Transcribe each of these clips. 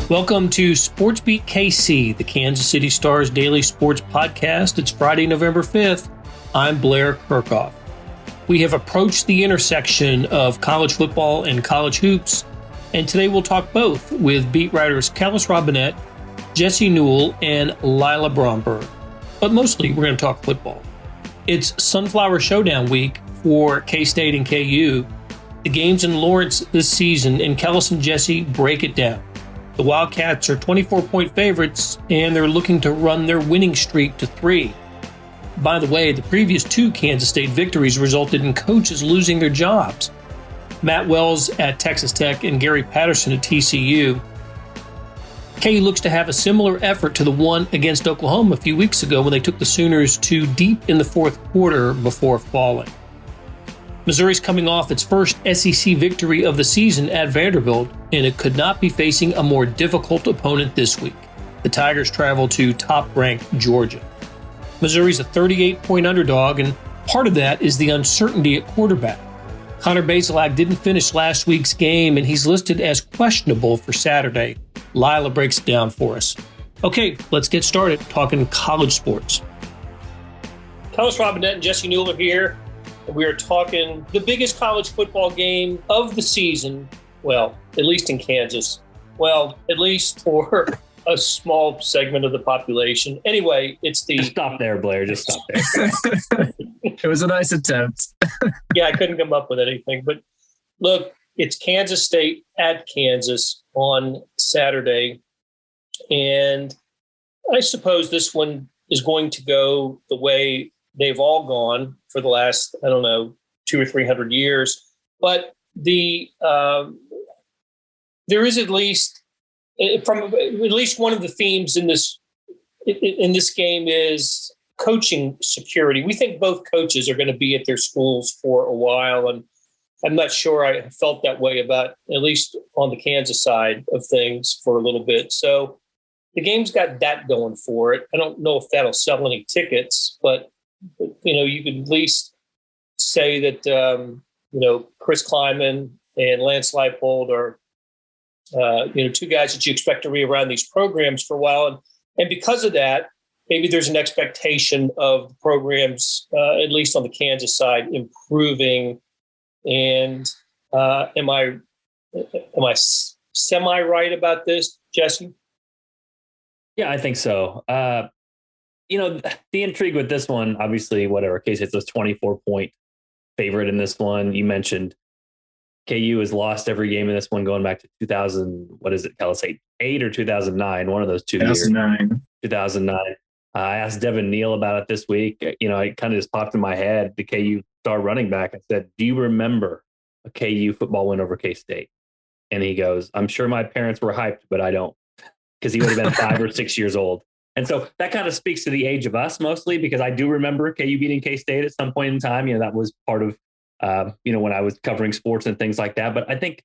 Welcome to SportsBeat KC, the Kansas City Star's daily sports podcast. It's Friday, November 5th. I'm Blair Kirchhoff. We have approached the intersection of college football and college hoops, and today we'll talk both with beat writers Kellis Robinett, Jesse Newell, and Lila Bromberg. But mostly, we're going to talk football. It's Sunflower Showdown week for K-State and KU. The games in Lawrence this season, and Kellis and Jesse break it down. The Wildcats are 24-point favorites, and they're looking to run their winning streak to 3. By the way, the previous 2 Kansas State victories resulted in coaches losing their jobs. Matt Wells at Texas Tech and Gary Patterson at TCU. KU looks to have a similar effort to the one against Oklahoma a few weeks ago when they took the Sooners to deep in the fourth quarter before falling. Missouri's coming off its first SEC victory of the season at Vanderbilt, and it could not be facing a more difficult opponent this week. The Tigers travel to top-ranked Georgia. Missouri's a 38-point underdog, and part of that is the uncertainty at quarterback. Connor Bazelak didn't finish last week's game, and he's listed as questionable for Saturday. Lila breaks it down for us. Okay, let's get started talking college sports. Kellis Robinett and Jesse Newell are here. We are talking the biggest college football game of the season, well, at least in Kansas. Well, at least for a small segment of the population. Anyway, it's the... Just stop there, Blair. Just stop there. It was a nice attempt. Yeah, I couldn't come up with anything. But look, it's Kansas State at Kansas on Saturday. And I suppose this one is going to go the way they've all gone for the last, 200 or 300 years. But there is at least one of the themes in this game is coaching security. We think both coaches are going to be at their schools for a while, and I'm not sure I felt that way about, at least on the Kansas side of things, for a little bit. So the game's got that going for it. I don't know if that'll sell any tickets, but you could at least say that, Chris Kleiman and Lance Leipold are, 2 guys that you expect to be around these programs for a while. And because of that, maybe there's an expectation of the programs, at least on the Kansas side, improving. And am I semi right about this, Jesse? Yeah, I think so. The intrigue with this one, obviously, whatever case, it's a 24-point favorite in this one. You mentioned KU has lost every game in this one going back to 2000. What is it, Kellis? 8 or 2009? One of those 2 years. 2009. I asked Devin Neal about it this week. It kind of just popped in my head. The KU star running back. I said, "Do you remember a KU football win over K-State?" And he goes, "I'm sure my parents were hyped, but I don't," because he would have been 5 or 6 years old. And so that kind of speaks to the age of us mostly, because I do remember KU beating K-State at some point in time. That was part of, when I was covering sports and things like that. But I think,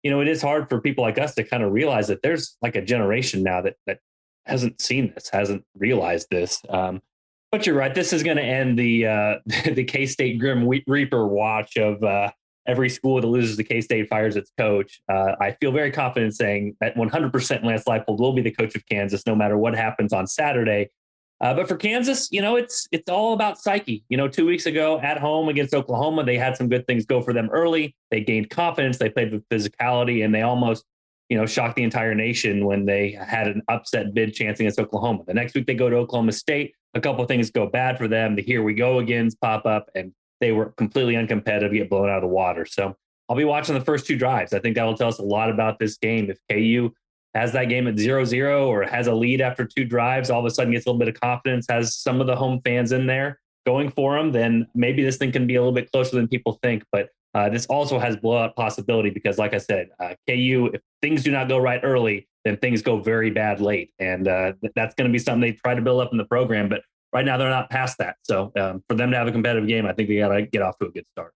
it is hard for people like us to kind of realize that there's like a generation now that hasn't seen this, hasn't realized this. But you're right. This is going to end the K-State Grim Reaper watch of every school that loses to K-State fires its coach. I feel very confident saying that 100% Lance Leipold will be the coach of Kansas, no matter what happens on Saturday. But for Kansas, it's all about psyche. 2 weeks ago at home against Oklahoma, they had some good things go for them early. They gained confidence. They played with physicality, and they almost, shocked the entire nation when they had an upset bid chance against Oklahoma. The next week they go to Oklahoma State. A couple of things go bad for them. The here we go agains pop up, and they were completely uncompetitive, get blown out of the water. So I'll be watching the first 2 drives. I think that will tell us a lot about this game. If KU has that game at 0-0 or has a lead after 2 drives, all of a sudden gets a little bit of confidence, has some of the home fans in there going for them, then maybe this thing can be a little bit closer than people think. But this also has blowout possibility because, like I said, KU, if things do not go right early, then things go very bad late. And that's going to be something they try to build up in the program. But right now they're not past that. So for them to have a competitive game, I think they got to get off to a good start.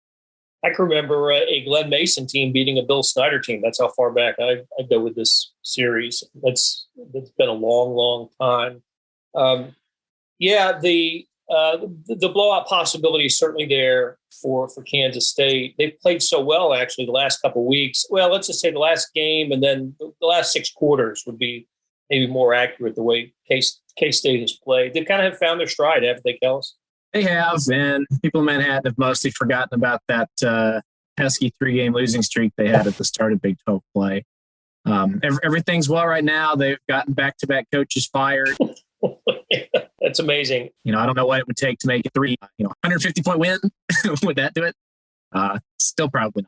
I can remember a Glenn Mason team beating a Bill Snyder team. That's how far back I go with this series. That's been a long, long time. The The blowout possibility is certainly there for Kansas State. They've played so well, actually, the last couple of weeks. Well, let's just say the last game and then the last 6 quarters would be maybe more accurate the way K-State has played. They kind of have found their stride, haven't they, Kellis? They have, and people in Manhattan have mostly forgotten about that pesky 3-game losing streak they had at the start of Big 12 play. Everything's well right now. They've gotten back-to-back coaches fired. That's amazing. I don't know what it would take to make it 150-point win. Would that do it? Still probably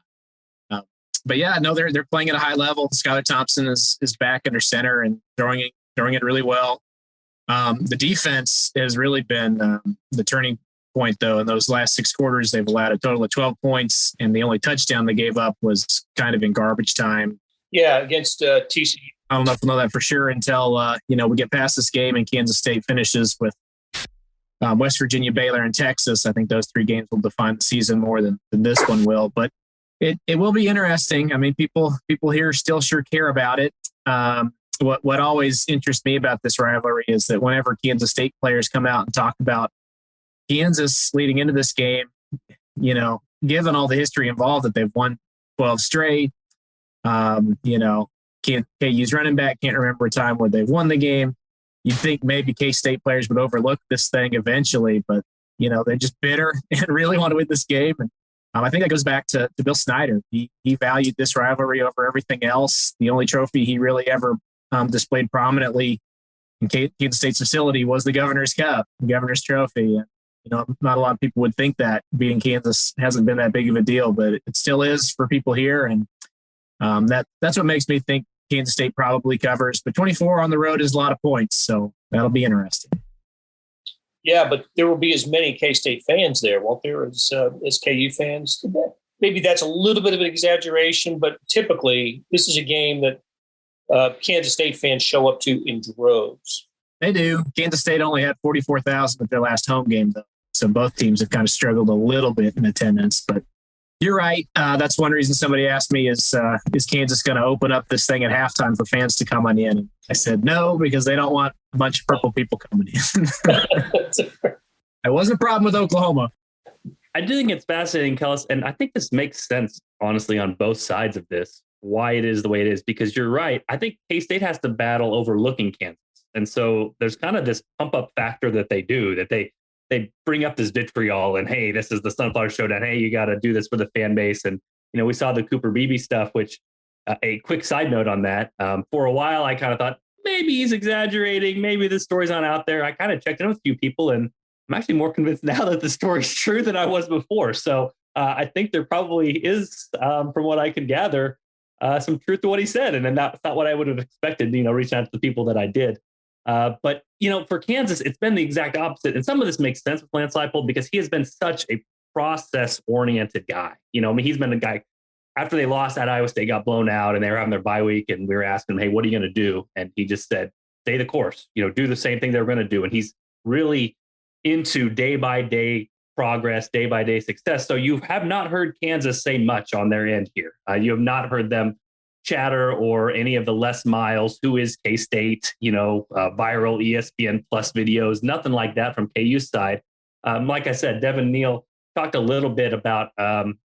not. But yeah, no, they're playing at a high level. Skylar Thompson is back under center and throwing it really well. The defense has really been the turning point, though. In those last 6 quarters, they've allowed a total of 12 points, and the only touchdown they gave up was kind of in garbage time. Yeah, against TCU. I don't know if we'll know that for sure until we get past this game and Kansas State finishes with West Virginia, Baylor, and Texas. I think those 3 games will define the season more than this one will. But it will be interesting. I mean, people here still sure care about it. What always interests me about this rivalry is that whenever Kansas State players come out and talk about Kansas leading into this game, given all the history involved that they've won 12 straight, KU's running back can't remember a time where they've won the game. You'd think maybe K-State players would overlook this thing eventually, but, they're just bitter and really want to win this game. And I think that goes back to Bill Snyder. He valued this rivalry over everything else. The only trophy he really ever displayed prominently in Kansas State's facility was the Governor's Cup, the Governor's Trophy. And, not a lot of people would think that beating Kansas hasn't been that big of a deal, but it still is for people here. And that's what makes me think Kansas State probably covers. But 24 on the road is a lot of points, so that'll be interesting. Yeah, but there will be as many K-State fans there, won't there, as KU fans? Maybe that's a little bit of an exaggeration, but typically this is a game that Kansas State fans show up to in droves. They do. Kansas State only had 44,000 at their last home game, though. So both teams have kind of struggled a little bit in attendance. But you're right. That's one reason somebody asked me is Kansas going to open up this thing at halftime for fans to come on in? And I said no, because they don't want a bunch of purple people coming in. That wasn't a problem with Oklahoma. I do think it's fascinating, Kellis, and I think this makes sense, honestly, on both sides of this, why it is the way it is, because you're right. I think K-State has to battle overlooking Kansas. And so there's kind of this pump-up factor that they do, that they bring up this vitriol and, hey, this is the Sunflower Showdown. Hey, you got to do this for the fan base. And, we saw the Cooper Beebe stuff, which a quick side note on that. For a while, I kind of thought maybe he's exaggerating. Maybe this story's not out there. I kind of checked in with a few people, and I'm actually more convinced now that the story's true than I was before. So I think there probably is, from what I could gather, some truth to what he said. And then that's not what I would have expected, reaching out to the people that I did. But, for Kansas, it's been the exact opposite. And some of this makes sense with Lance Leipold because he has been such a process-oriented guy. He's been a guy, after they lost at Iowa State, got blown out, and they were having their bye week, and we were asking him, hey, what are you going to do? And he just said, stay the course, do the same thing they were going to do. And he's really into day-by-day progress, day-by-day success. So you have not heard Kansas say much on their end here. You have not heard them chatter or any of the Les Miles, who is K-State, viral ESPN Plus videos, nothing like that from KU's side. Like I said, Devin Neal talked a little bit about,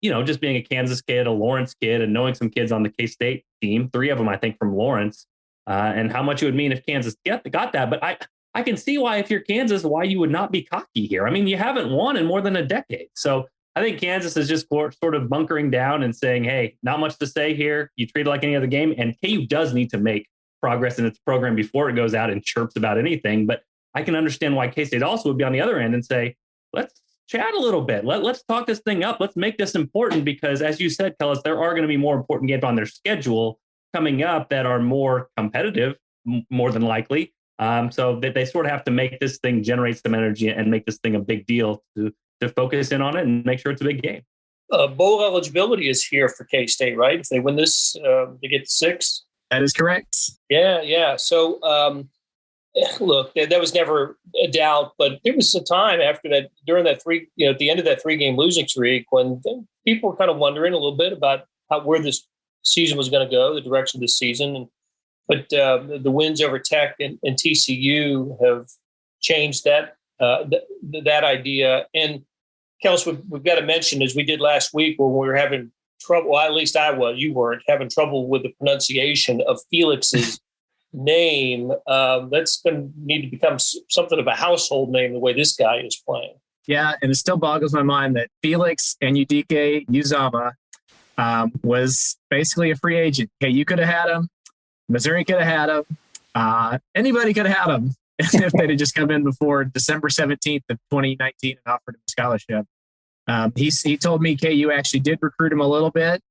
just being a Kansas kid, a Lawrence kid, and knowing some kids on the K-State team, 3 of them, I think, from Lawrence, and how much it would mean if Kansas got that. But I can see why, if you're Kansas, why you would not be cocky here. I mean, you haven't won in more than a decade. So I think Kansas is just sort of bunkering down and saying, hey, not much to say here. You treat it like any other game. And KU does need to make progress in its program before it goes out and chirps about anything. But I can understand why K-State also would be on the other end and say, let's chat a little bit. Let's talk this thing up. Let's make this important because, as you said, Kellis, there are going to be more important games on their schedule coming up that are more competitive, more than likely. So that they sort of have to make this thing generate some energy and make this thing a big deal to focus in on it and make sure it's a big game. Bowl eligibility is here for K-State, right? If they win this, they get 6. That is correct. Yeah. So, look, there was never a doubt, but there was a time after that, during that at the end of that 3-game losing streak, when people were kind of wondering a little bit about where this season was going to go, the direction of the season. But the wins over Tech and TCU have changed that that idea. And Kellis, we've got to mention, as we did last week, when we were having trouble, well, at least I was, you weren't, having trouble with the pronunciation of Felix's name. That's going to need to become something of a household name the way this guy is playing. Yeah, and it still boggles my mind that Felix Enudike Uzama was basically a free agent. Okay, you could have had him. Missouri could have had him. Anybody could have had him if they'd have just come in before December 17th of 2019 and offered him a scholarship. He told me KU actually did recruit him a little bit,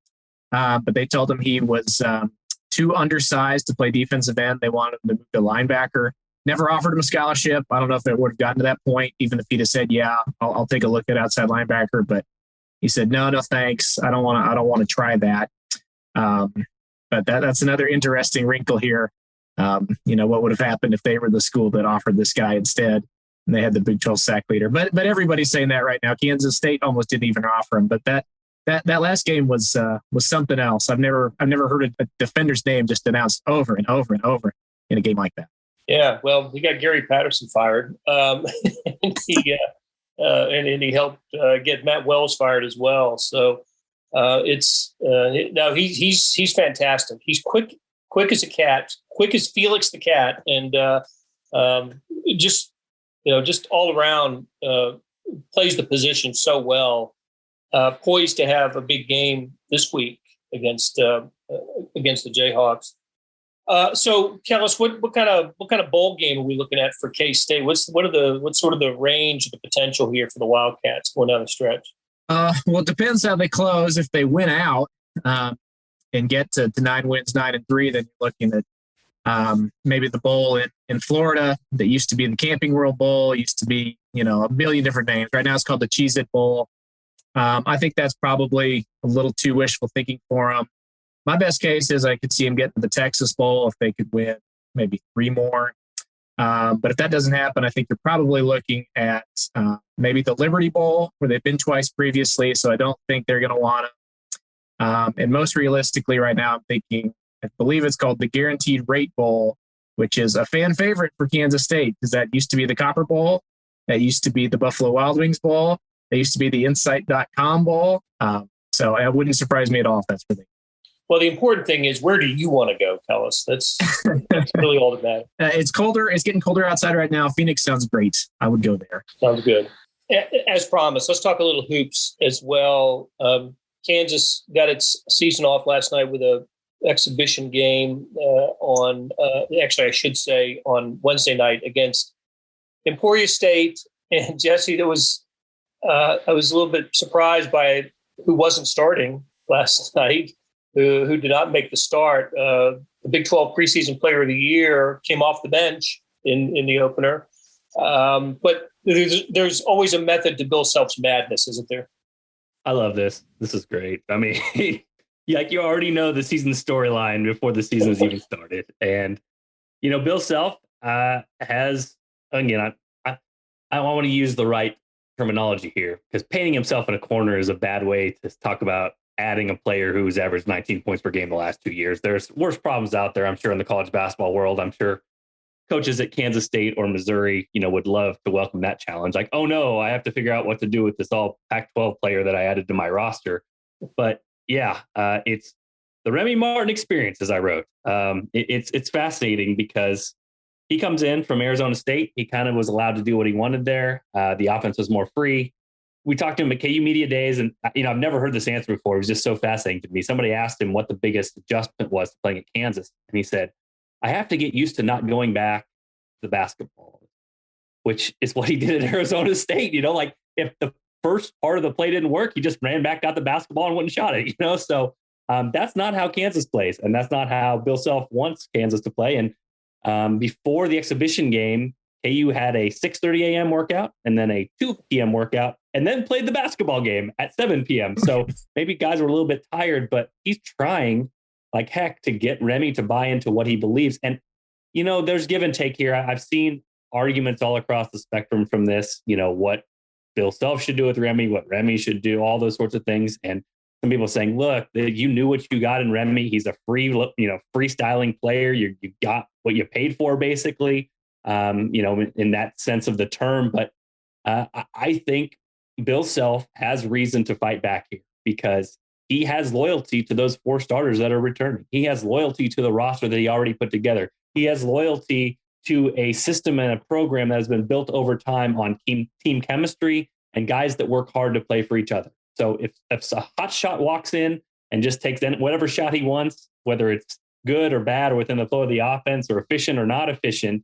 but they told him he was too undersized to play defensive end. They wanted him to move to linebacker. Never offered him a scholarship. I don't know if they would have gotten to that point, even if he'd have said, yeah, I'll take a look at outside linebacker. But he said, no, thanks. I don't want to try that. But that's another interesting wrinkle here. What would have happened if they were the school that offered this guy instead and they had the Big 12 sack leader. But everybody's saying that right now. Kansas State almost didn't even offer him. But that last game was something else. I've never heard a defender's name just announced over and over and over in a game like that. Yeah, well, we got Gary Patterson fired, and he helped get Matt Wells fired as well. So he's fantastic. He's quick as a cat, quick as Felix the cat, and just all around plays the position so well. Poised to have a big game this week against the Jayhawks. So, Kellis, what kind of bowl game are we looking at for K-State? What's sort of the range of the potential here for the Wildcats going down the stretch? Well, it depends how they close. If they win out and get to 9 wins, 9-3, then you're looking at maybe the bowl in Florida that used to be the Camping World Bowl, used to be a million different names. Right now, it's called the Cheez-It Bowl. I think that's probably a little too wishful thinking for them. My best case is I could see them getting to the Texas Bowl if they could win maybe 3 more. But if that doesn't happen, I think you're probably looking at maybe the Liberty Bowl, where they've been twice previously, so I don't think they're going to want them. And most realistically right now, I'm thinking, I believe it's called the Guaranteed Rate Bowl, which is a fan favorite for Kansas State, because that used to be the Copper Bowl. That used to be the Buffalo Wild Wings Bowl. That used to be the Insight.com Bowl. So it wouldn't surprise me at all if that's for them. Well, the important thing is, where do you want to go, Kellis? That's really all that matters. It's colder. It's getting colder outside right now. Phoenix sounds great. I would go there. Sounds good. As promised, let's talk a little hoops as well. Kansas got its season off last night with a exhibition game on Wednesday night against Emporia State. And Jesse, I was a little bit surprised by who wasn't starting last night. Who did not make the start. The Big 12 preseason player of the year came off the bench in the opener. But there's always a method to Bill Self's madness, isn't there? I love this. This is great. I mean, you already know the season storyline before the season's even started. And, Bill Self has, again, I want to use the right terminology here, because painting himself in a corner is a bad way to talk about adding a player who's averaged 19 points per game the last 2 years. There's worse problems out there, I'm sure, in the college basketball world. I'm sure coaches at Kansas State or Missouri, would love to welcome that challenge. Like, oh no, I have to figure out what to do with this all Pac-12 player that I added to my roster. But yeah, it's the Remy Martin experience, as I wrote. It's fascinating because he comes in from Arizona State. He kind of was allowed to do what he wanted there. The offense was more free. We talked to him at KU Media Days, and I've never heard this answer before. It was just so fascinating to me. Somebody asked him what the biggest adjustment was to playing at Kansas, and he said, I have to get used to not going back to the basketball, which is what he did at Arizona State. If the first part of the play didn't work, he just ran back, got the basketball, and went and shot it. So that's not how Kansas plays, and that's not how Bill Self wants Kansas to play. And before the exhibition game, KU had a 6:30 a.m. workout and then a 2 p.m. workout, and then played the basketball game at 7 p.m. So maybe guys were a little bit tired, but he's trying like heck to get Remy to buy into what he believes. And, there's give and take here. I've seen arguments all across the spectrum from this, what Bill Self should do with Remy, what Remy should do, all those sorts of things. And some people saying, look, you knew what you got in Remy. He's a freestyling player. You got what you paid for, basically. In that sense of the term. But I think Bill Self has reason to fight back here because he has loyalty to those 4 starters that are returning. He has loyalty to the roster that he already put together. He has loyalty to a system and a program that has been built over time on team chemistry and guys that work hard to play for each other. So if a hot shot walks in and just takes in whatever shot he wants, whether it's good or bad or within the flow of the offense or efficient or not efficient,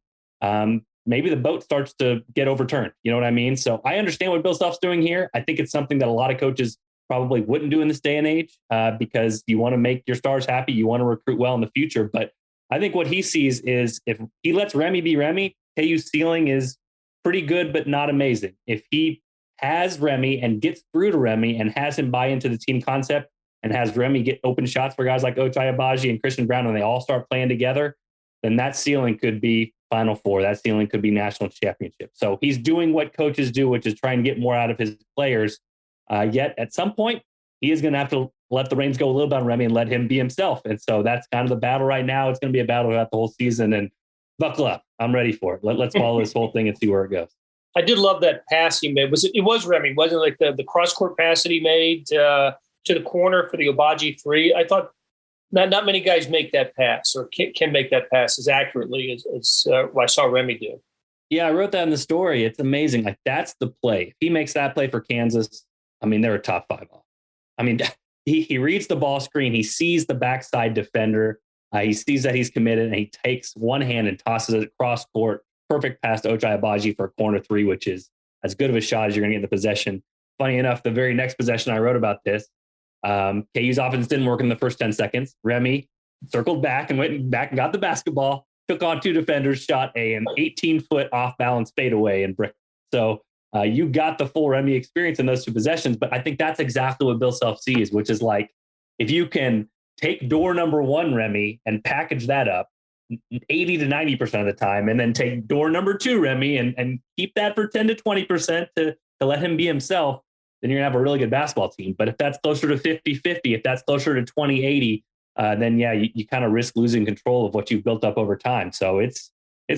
maybe the boat starts to get overturned. You know what I mean? So I understand what Bill Self's doing here. I think it's something that a lot of coaches probably wouldn't do in this day and age because you want to make your stars happy. You want to recruit well in the future. But I think what he sees is if he lets Remy be Remy, KU's ceiling is pretty good, but not amazing. If he has Remy and gets through to Remy and has him buy into the team concept and has Remy get open shots for guys like Ochai Agbaji and Christian Brown when they all start playing together, then that ceiling could be Final Four. That ceiling could be national championship. So he's doing what coaches do, which is trying to get more out of his players. Yet at some point, he is going to have to let the reins go a little bit on Remy and let him be himself. And so that's kind of the battle right now. It's going to be a battle throughout the whole season. And buckle up. I'm ready for it. Let's follow this whole thing and see where it goes. I did love that pass he made. It was Remy, wasn't it? Like the cross-court pass that he made to the corner for the Agbaji 3. I thought not many guys make that pass or can make that pass as accurately as I saw Remy do. Yeah, I wrote that in the story. It's amazing. Like that's the play. If he makes that play for Kansas, I mean, they're a top 5 off. I mean, he reads the ball screen. He sees the backside defender. He sees that he's committed, and he takes one hand and tosses it across court. Perfect pass to Ochai Agbaji for a corner 3, which is as good of a shot as you're going to get in the possession. Funny enough, the very next possession I wrote about this, KU's offense didn't work in the first 10 seconds. Remy circled back and went back and got the basketball, took on 2 defenders, shot an 18-foot off-balance fadeaway and brick. So you got the full Remy experience in those 2 possessions, but I think that's exactly what Bill Self sees, which is like if you can take door number 1 Remy and package that up 80 to 90% of the time, and then take door number 2 Remy and keep that for 10 to 20% to let him be himself, then you're gonna have a really good basketball team. But if that's closer to 50-50, if that's closer to 20-80, then yeah, you kind of risk losing control of what you've built up over time. So it's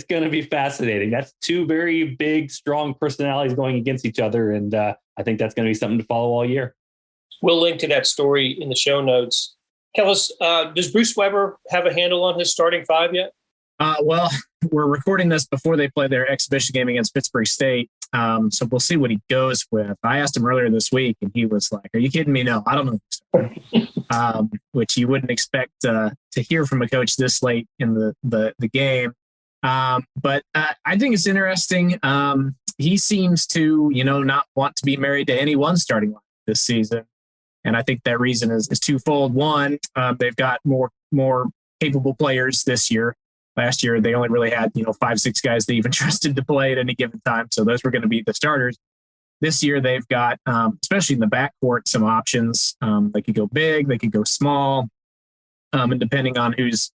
going to be fascinating. That's 2 very big, strong personalities going against each other. And I think that's going to be something to follow all year. We'll link to that story in the show notes. Kellis, does Bruce Weber have a handle on his starting 5 yet? Well, we're recording this before they play their exhibition game against Pittsburgh State. So we'll see what he goes with. I asked him earlier this week, and he was like, "Are you kidding me? No, I don't know." Which you wouldn't expect to hear from a coach this late in the game. But I think it's interesting. He seems to, not want to be married to any one starting line this season. And I think that reason is twofold. One, they've got more capable players this year. Last year, they only really had, 5-6 guys they even trusted to play at any given time. So those were going to be the starters. This year, they've got, especially in the backcourt, some options. They could go big, they could go small. And depending on who's,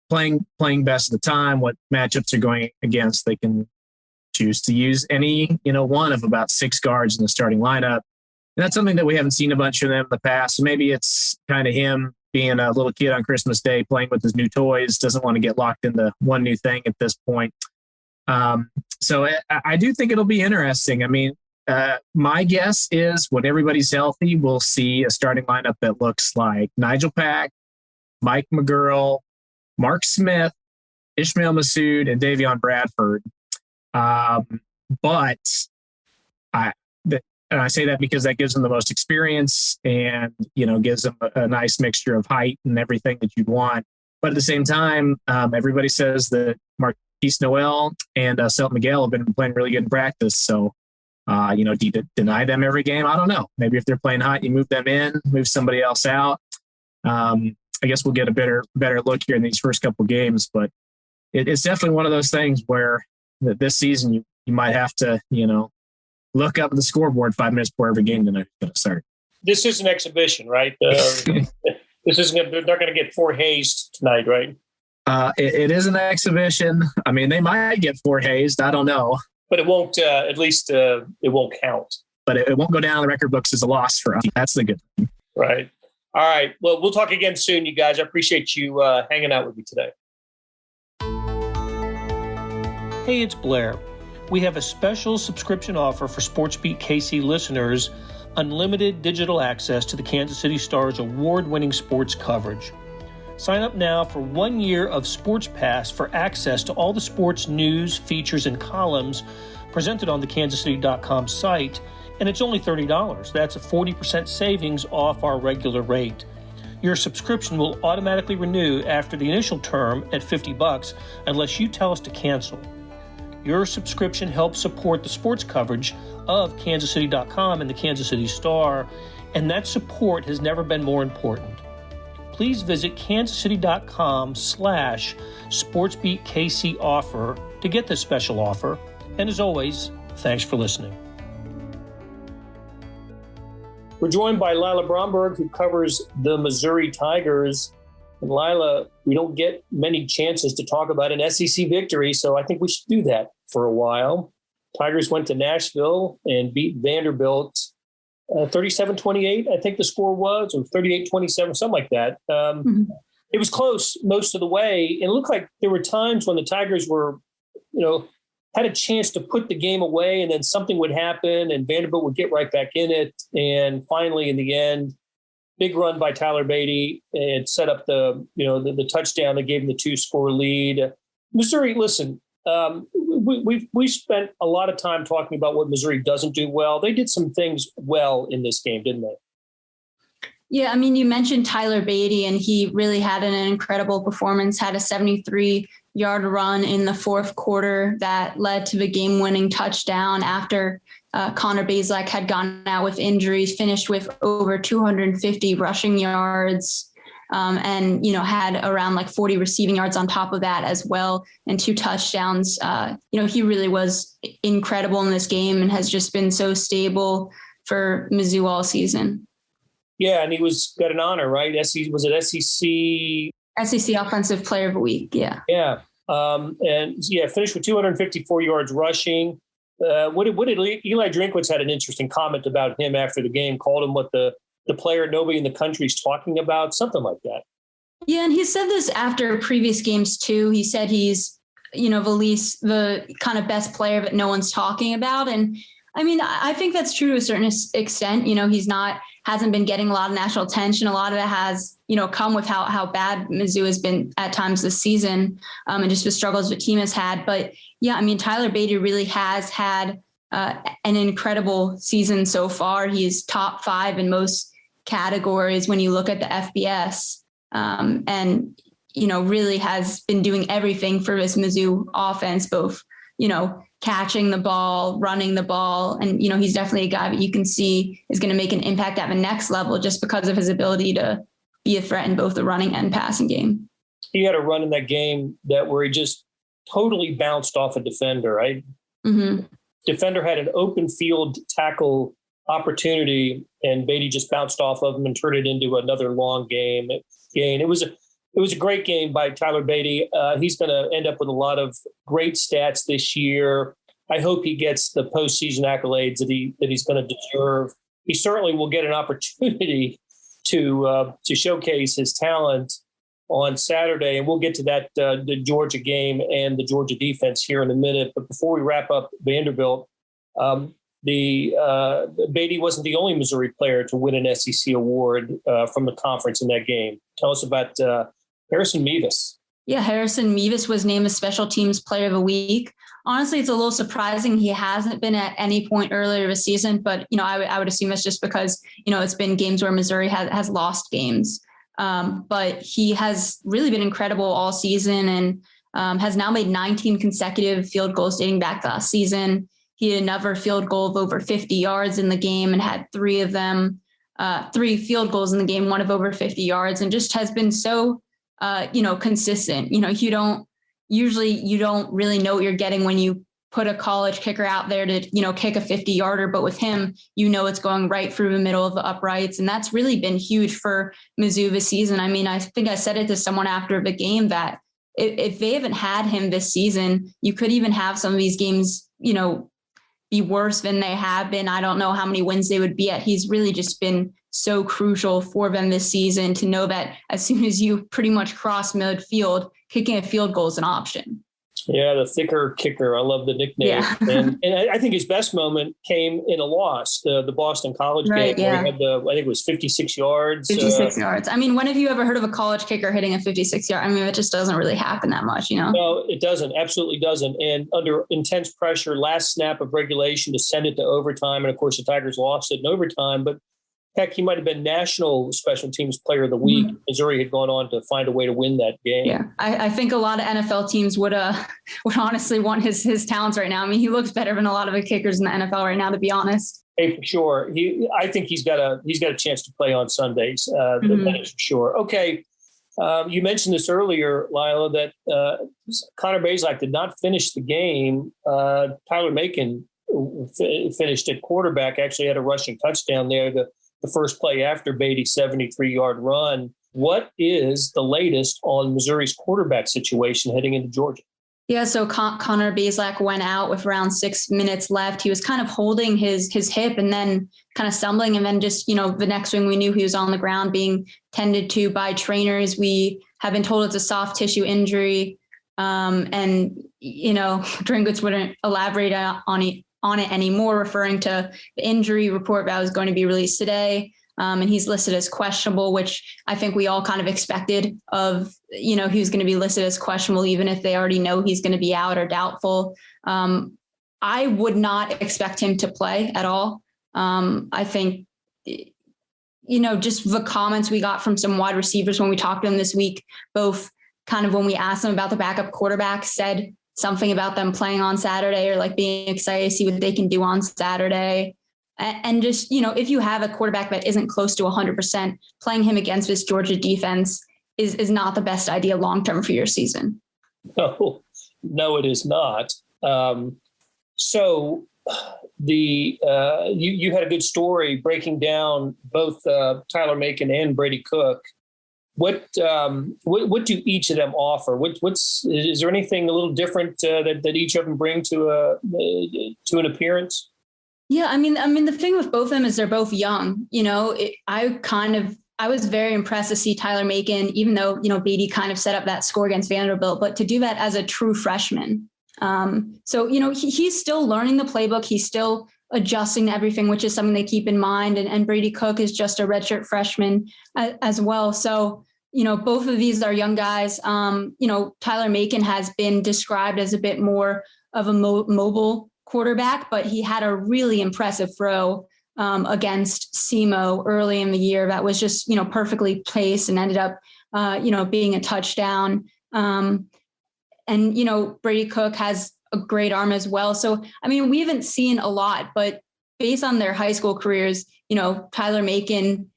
playing best at the time, what matchups are going against, they can choose to use any, one of about 6 guards in the starting lineup. And that's something that we haven't seen a bunch of them in the past. So maybe it's kind of him being a little kid on Christmas Day, playing with his new toys, doesn't want to get locked into one new thing at this point. So I do think it'll be interesting. I mean, my guess is when everybody's healthy, we'll see a starting lineup that looks like Nigel Pack, Mike McGurl, Mark Smith, Ishmael Massoud, and Davion Bradford. But I say that because that gives them the most experience and, gives them a nice mixture of height and everything that you'd want. But at the same time, everybody says that Marquise Nowell and Selt Miguel have been playing really good in practice. So, do you deny them every game? I don't know. Maybe if they're playing hot, you move them in, move somebody else out. I guess we'll get a better look here in these first couple of games. But it's definitely one of those things where this season you might have to, look up at the scoreboard 5 minutes before every game tonight is going to start. This is an exhibition, right? This isn't. They're not going to get 4 hazed tonight, right? It is an exhibition. I mean, they might get 4 hazed. I don't know, but it won't. At least it won't count. But it won't go down in the record books as a loss for us. That's the good thing. Right. All right. Well, we'll talk again soon, you guys. I appreciate you hanging out with me today. Hey, it's Blair. We have a special subscription offer for SportsBeat KC listeners, unlimited digital access to the Kansas City Stars award-winning sports coverage. Sign up now for 1 year of Sports Pass for access to all the sports news, features, and columns presented on the kansascity.com site, and it's only $30. That's a 40% savings off our regular rate. Your subscription will automatically renew after the initial term at $50 unless you tell us to cancel. Your subscription helps support the sports coverage of kansascity.com and the Kansas City Star, and that support has never been more important. Please visit kansascity.com/SportsBeatKC offer to get this special offer. And as always, thanks for listening. We're joined by Lila Bromberg, who covers the Missouri Tigers. And Lila, we don't get many chances to talk about an SEC victory, so I think we should do that for a while. Tigers went to Nashville and beat Vanderbilt 37-28, I think the score was, or 38-27, something like that. It was close most of the way. It looked like there were times when the Tigers were, had a chance to put the game away, and then something would happen and Vanderbilt would get right back in it. And finally, in the end, big run by Tyler Beatty and set up the touchdown that gave him the 2-score lead. Missouri, listen, we spent a lot of time talking about what Missouri doesn't do well. They did some things well in this game, didn't they? Yeah, I mean, you mentioned Tyler Beatty, and he really had an incredible performance, had a 73-yard run in the fourth quarter that led to the game-winning touchdown after Connor Bazelak had gone out with injuries, finished with over 250 rushing yards, and, had around like 40 receiving yards on top of that as well, and 2 touchdowns. He really was incredible in this game and has just been so stable for Mizzou all season. Yeah, and he got an honor, right? Was it SEC? SEC Offensive Player of the Week, yeah. Yeah, finished with 254 yards rushing. What did Eli Drinkwitz had an interesting comment about him after the game, called him what the player nobody in the country is talking about, something like that. Yeah, and he said this after previous games too. He said he's, the kind of best player that no one's talking about. And I mean, I think that's true to a certain extent. Hasn't been getting a lot of national attention. A lot of it has, come with how bad Mizzou has been at times this season, and just the struggles the team has had. But yeah, I mean, Tyler Beatty really has had an incredible season so far. He is top 5 in most categories when you look at the FBS, and really has been doing everything for this Mizzou offense, both catching the ball, running the ball. And, he's definitely a guy that you can see is going to make an impact at the next level just because of his ability to be a threat in both the running and passing game. He had a run in that game where he just totally bounced off a defender, right? Mm-hmm. Defender had an open field tackle opportunity, and Beatty just bounced off of him and turned it into another long gain. It was a great game by Tyler Beatty. He's going to end up with a lot of great stats this year. I hope he gets the postseason accolades that he's going to deserve. He certainly will get an opportunity to showcase his talent on Saturday, and we'll get to that the Georgia game and the Georgia defense here in a minute. But before we wrap up Vanderbilt, Beatty wasn't the only Missouri player to win an SEC award from the conference in that game. Tell us about Harrison Mevis. Yeah, Harrison Mevis was named a Special Teams Player of the Week. Honestly, it's a little surprising he hasn't been at any point earlier this season, but I would assume it's just because it's been games where Missouri has lost games. But he has really been incredible all season and has now made 19 consecutive field goals dating back to last season. He had another field goal of over 50 yards in the game and had 3 of them, 3 field goals in the game, one of over 50 yards, and just has been so consistent. You don't really know what you're getting when you put a college kicker out there to, kick a 50-yarder. But with him, it's going right through the middle of the uprights. And that's really been huge for Mizzou this season. I mean, I think I said it to someone after the game that if they haven't had him this season, you could even have some of these games, be worse than they have been. I don't know how many wins they would be at. He's really just been so crucial for them this season to know that as soon as you pretty much cross midfield, kicking a field goal is an option. Yeah, the thicker kicker. I love the nickname. Yeah. and I think his best moment came in a loss, the Boston College game. Yeah. Where he had I think it was 56 yards. 56 yards. I mean, when have you ever heard of a college kicker hitting a 56-yard? I mean, it just doesn't really happen that much, you know? No, it doesn't. Absolutely doesn't. And under intense pressure, last snap of regulation to send it to overtime. And of course, the Tigers lost it in overtime. But heck, he might have been National Special Teams Player of the Week. Missouri had gone on to find a way to win that game. Yeah, I think a lot of NFL teams would honestly want his talents right now. I mean, he looks better than a lot of the kickers in the NFL right now, to be honest. Hey, for sure. I think he's got a chance to play on Sundays. That is for sure. Okay, you mentioned this earlier, Lila, that Connor Bazelak did not finish the game. Tyler Macon finished at quarterback. Actually, had a rushing touchdown there. The first play after Beatty's 73-yard run. What is the latest on Missouri's quarterback situation heading into Georgia? Yeah, so Connor Bazelak went out with around 6 minutes left. He was kind of holding his hip and then kind of stumbling. And then just, the next thing we knew, he was on the ground being tended to by trainers. We have been told it's a soft tissue injury. And Drinkwitz wouldn't elaborate on it anymore, referring to the injury report that was going to be released today. And he's listed as questionable, which I think we all kind of expected he was going to be listed as questionable, even if they already know he's going to be out or doubtful. I would not expect him to play at all. I think, just the comments we got from some wide receivers when we talked to them this week, both kind of when we asked them about the backup quarterback, said something about them playing on Saturday or like being excited to see what they can do on Saturday. And just, if you have a quarterback that isn't close to 100%, playing him against this Georgia defense is not the best idea long-term for your season. No, it is not. So you had a good story breaking down both Tyler Macon and Brady Cook. What do each of them offer? Is there anything a little different that each of them bring to an appearance? Yeah, I mean, the thing with both of them is they're both young. I was very impressed to see Tyler Macon, even though, Beatty kind of set up that score against Vanderbilt, but to do that as a true freshman. He's still learning the playbook. He's still adjusting to everything, which is something they keep in mind. And Brady Cook is just a redshirt freshman as well. So, both of these are young guys. Tyler Macon has been described as a bit more of a mobile quarterback, but he had a really impressive throw against SEMO early in the year that was just, perfectly placed and ended up, being a touchdown. And Brady Cook has a great arm as well. So, I mean, we haven't seen a lot, but based on their high school careers, Tyler Macon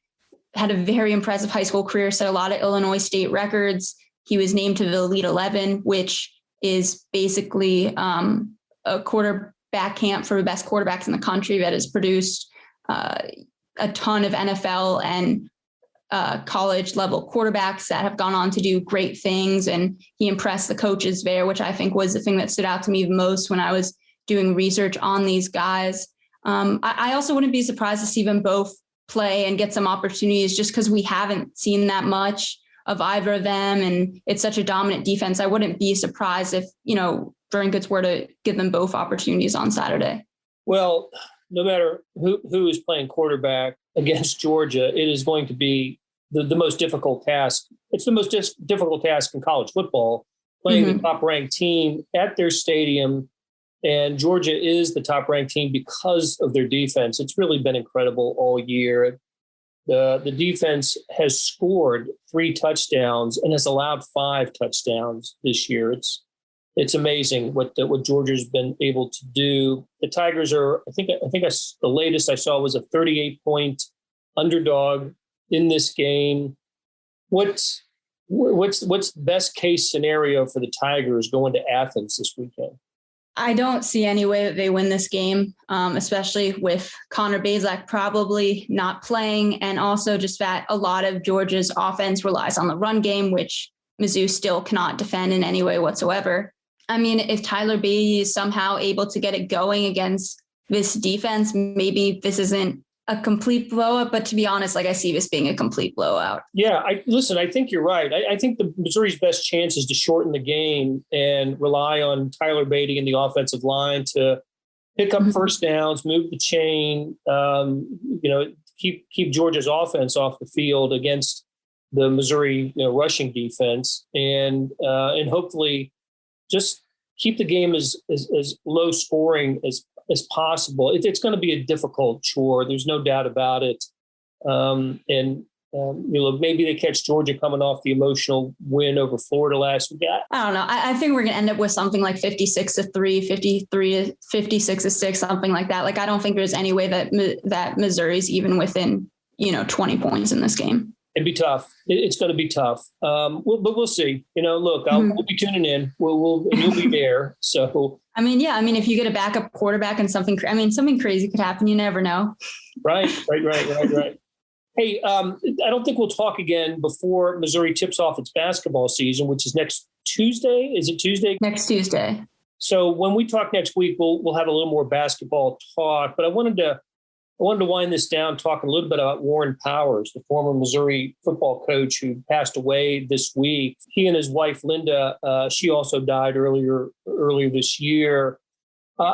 had a very impressive high school career, set a lot of Illinois state records. He was named to the Elite 11, which is basically a quarterback camp for the best quarterbacks in the country that has produced a ton of NFL and college level quarterbacks that have gone on to do great things. And he impressed the coaches there, which I think was the thing that stood out to me the most when I was doing research on these guys. I also wouldn't be surprised to see them both play and get some opportunities just because we haven't seen that much of either of them. And it's such a dominant defense. I wouldn't be surprised if, Drinkwitz were to give them both opportunities on Saturday. Well, no matter who is playing quarterback against Georgia, it is going to be the most difficult task. It's the most difficult task in college football, playing the top-ranked team at their stadium. And Georgia is the top-ranked team because of their defense. It's really been incredible all year. The defense has scored 3 touchdowns and has allowed 5 touchdowns this year. It's amazing what Georgia's been able to do. The Tigers are, the latest I saw was a 38-point underdog in this game. What's the best case scenario for the Tigers going to Athens this weekend? I don't see any way that they win this game, especially with Connor Bazelak probably not playing, and also just that a lot of Georgia's offense relies on the run game, which Mizzou still cannot defend in any way whatsoever. I mean, if Tyler Beatty is somehow able to get it going against this defense, maybe this isn't a complete blowout, but to be honest, like I see this being a complete blowout. Yeah, I think you're right. I think the Missouri's best chance is to shorten the game and rely on Tyler Beatty and the offensive line to pick up first downs, move the chain, keep Georgia's offense off the field against the Missouri rushing defense, and hopefully just keep the game as low scoring as possible. It's going to be a difficult chore. There's no doubt about it. Maybe they catch Georgia coming off the emotional win over Florida last week. I don't know. I think we're going to end up with something like 56-3, 56-6, something like that. Like, I don't think there's any way that Missouri's even within, 20 points in this game. It'd be tough. It's going to be tough. But we'll see. Look, we'll be tuning in. You'll be there. So, if you get a backup quarterback and something crazy could happen. You never know. Right. Hey, I don't think we'll talk again before Missouri tips off its basketball season, which is next Tuesday. Is it Tuesday? Next Tuesday. So when we talk next week, we'll have a little more basketball talk. But I wanted to wind this down, talking a little bit about Warren Powers, the former Missouri football coach who passed away this week. He and his wife, Linda, she also died earlier this year.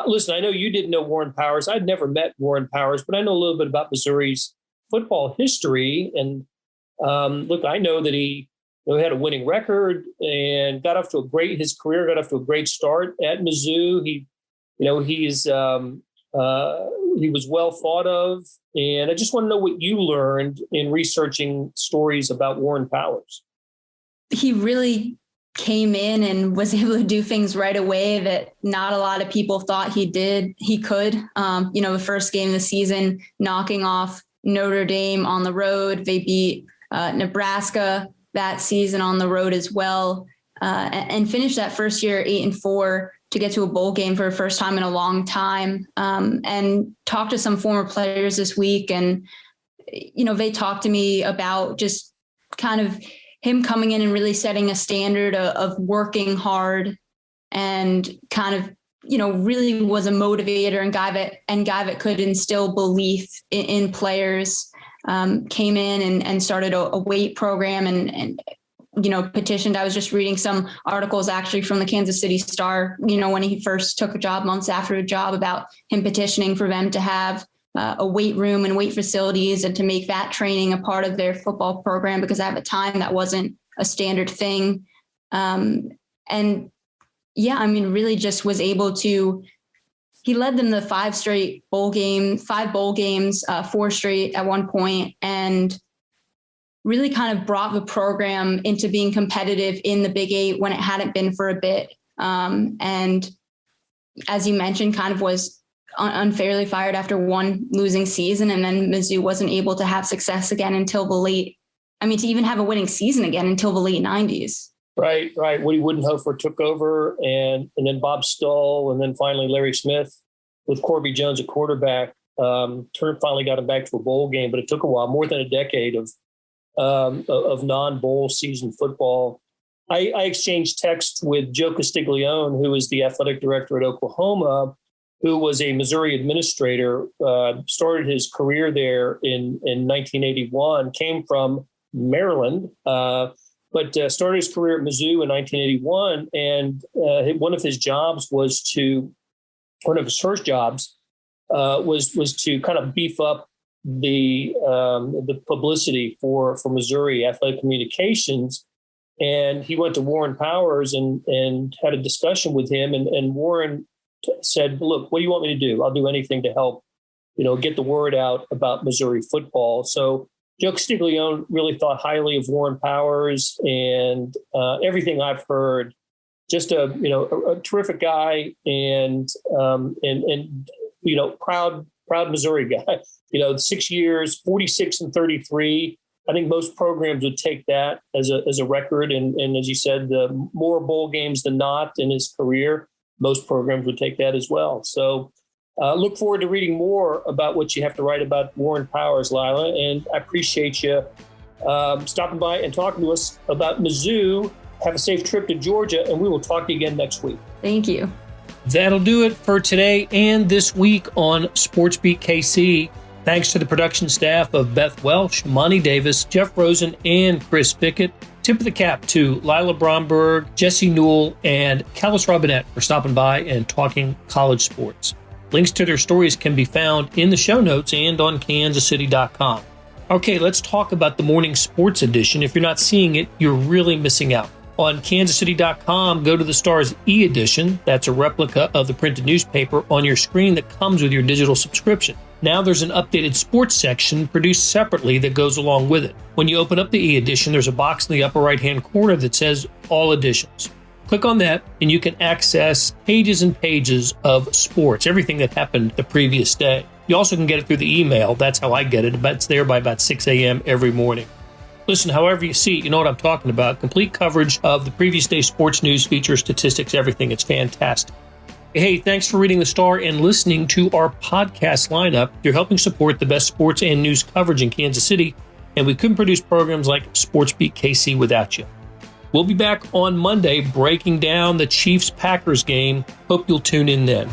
Listen, I know you didn't know Warren Powers. I'd never met Warren Powers, but I know a little bit about Missouri's football history. And look, I know that he had a winning record and his career got off to a great start at Mizzou. He was well thought of, and I just want to know what you learned in researching stories about Warren Powers. He really came in and was able to do things right away that not a lot of people thought he could. The first game of the season, knocking off Notre Dame on the road. They beat Nebraska that season on the road as well, and finished that first year 8-4. To get to a bowl game for the first time in a long time, and talked to some former players this week. And, they talked to me about just kind of him coming in and really setting a standard of working hard, and kind of, really was a motivator and guy that could instill belief in players. Came in and started a weight program and petitioned. I was just reading some articles actually from the Kansas City Star, when he first took a job, months after a job, about him petitioning for them to have a weight room and weight facilities and to make that training a part of their football program, because at the time that wasn't a standard thing. Really just was able to, he led them to 5 bowl games, 4 straight at one point, and really kind of brought the program into being competitive in the Big 8 when it hadn't been for a bit. And as you mentioned, kind of was unfairly fired after one losing season. And then Mizzou wasn't able to have success again until to even have a winning season again until the late 90s. Right. Woody Woodenhofer took over, and then Bob Stull, and then finally Larry Smith with Corby Jones at quarterback. Finally got him back to a bowl game, but it took a while, more than a decade of non-bowl season football. I exchanged text with Joe Castiglione, who is the athletic director at Oklahoma, who was a Missouri administrator, started his career there in 1981, came from Maryland, but started his career at Mizzou in 1981. And one of his first jobs was to kind of beef up the publicity for Missouri athletic communications. And he went to Warren Powers and had a discussion with him. And Warren said, look, what do you want me to do? I'll do anything to help, get the word out about Missouri football. So Joe Castiglione really thought highly of Warren Powers, and everything I've heard, just a terrific guy, and proud Missouri guy. 6 years, 46-33. I think most programs would take that as a record. And as you said, more bowl games than not in his career. Most programs would take that as well. So look forward to reading more about what you have to write about Warren Powers, Lila. And I appreciate you stopping by and talking to us about Mizzou. Have a safe trip to Georgia, and we will talk to you again next week. Thank you. That'll do it for today and this week on SportsBeat KC. Thanks to the production staff of Beth Welsh, Monty Davis, Jeff Rosen, and Chris Pickett. Tip of the cap to Lila Bromberg, Jesse Newell, and Kellis Robinett for stopping by and talking college sports. Links to their stories can be found in the show notes and on kansascity.com. Okay, let's talk about the morning sports edition. If you're not seeing it, you're really missing out. On kansascity.com, go to the Stars e-edition. That's a replica of the printed newspaper on your screen that comes with your digital subscription. Now there's an updated sports section produced separately that goes along with it. When you open up the e-edition, there's a box in the upper right-hand corner that says All Editions. Click on that and you can access pages and pages of sports, everything that happened the previous day. You also can get it through the email. That's how I get it. It's there by about 6 a.m. every morning. Listen, however you see it, you know what I'm talking about. Complete coverage of the previous day's sports news, features, statistics, everything. It's fantastic. Hey, thanks for reading the Star and listening to our podcast lineup. You're helping support the best sports and news coverage in Kansas City, and we couldn't produce programs like SportsBeat KC without you. We'll be back on Monday breaking down the Chiefs-Packers game. Hope you'll tune in then.